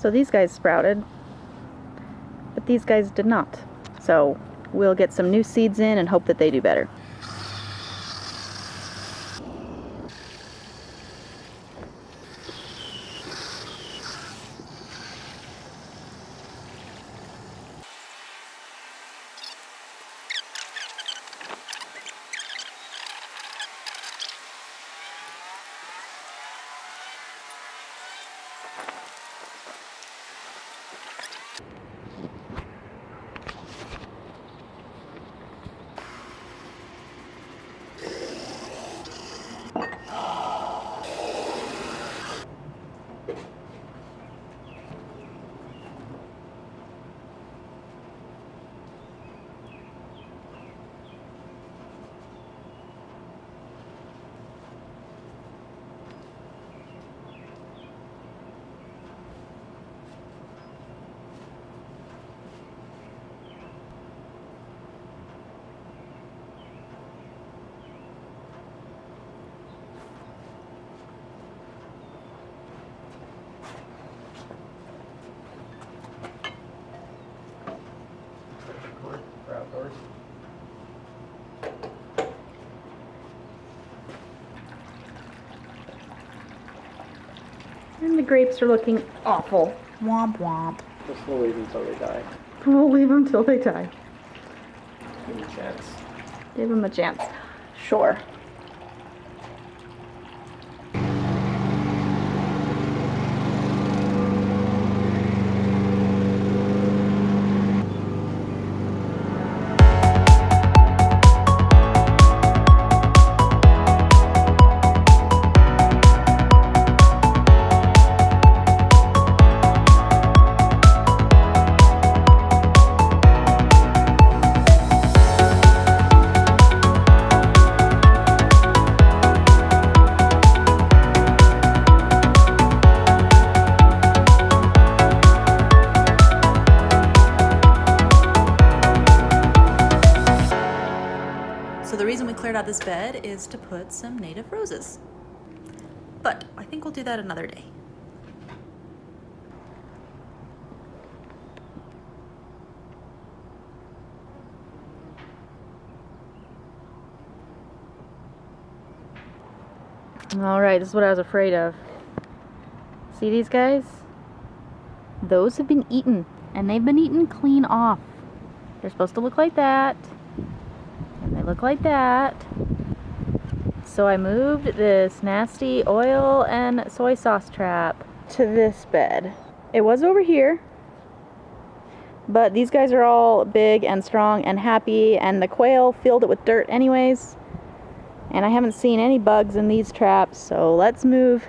So these guys sprouted, but these guys did not. So we'll get some new seeds in and hope that they do better. And the grapes are looking awful. Womp womp. Just we'll leave until they die. We'll leave them till they die. Give them a chance. Give them a chance. Sure. So the reason we cleared out this bed is to put some native roses. But I think we'll do that another day. All right, this is what I was afraid of. See these guys? Those have been eaten, and they've been eaten clean off. They're supposed to look like that. And they look like that. So I moved this nasty oil and soy sauce trap to this bed. It was over here, but these guys are all big and strong and happy, and the quail filled it with dirt anyways. And I haven't seen any bugs in these traps, so let's move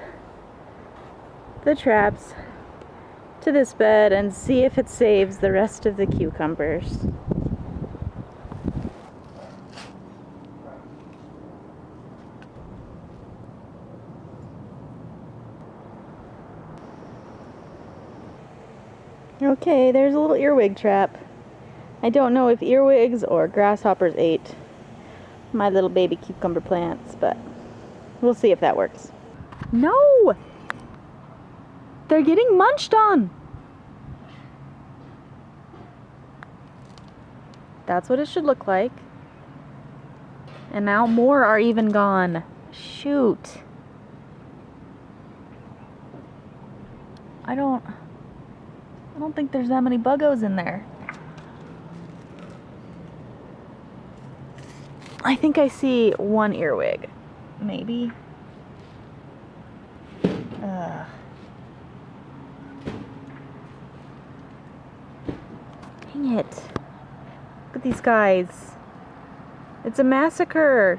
the traps to this bed and see if it saves the rest of the cucumbers. Okay, there's a little earwig trap. I don't know if earwigs or grasshoppers ate my little baby cucumber plants, but we'll see if that works. No! They're getting munched on! That's what it should look like. And now more are even gone. Shoot. I don't think there's that many buggos in there. I think I see one earwig. Maybe. Ugh. Dang it. Look at these guys. It's a massacre.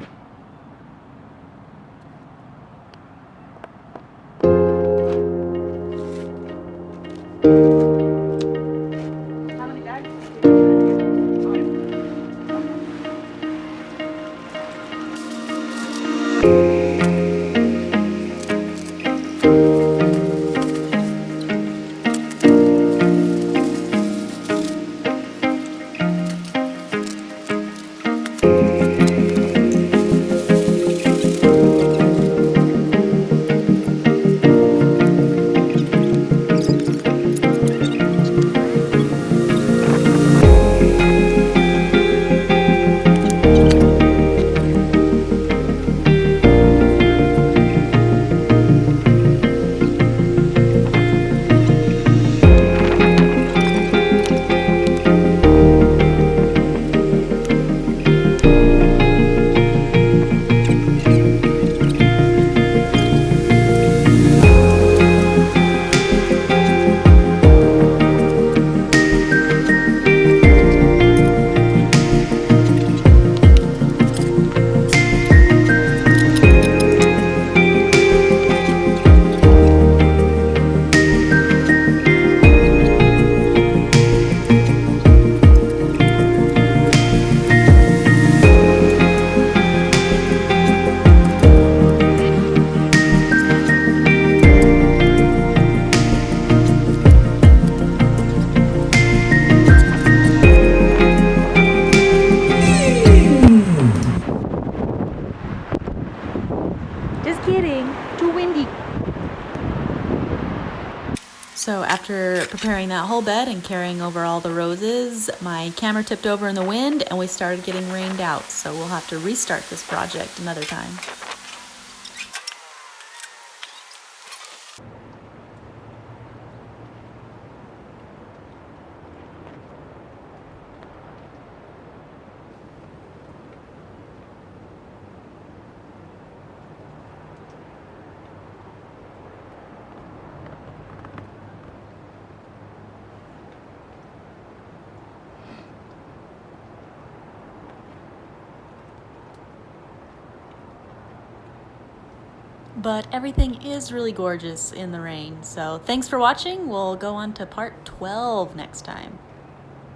Just kidding. Too windy. So after preparing that whole bed and carrying over all the roses, my camera tipped over in the wind and we started getting rained out. So we'll have to restart this project another time. But everything is really gorgeous in the rain. So thanks for watching. We'll go on to part 12 next time.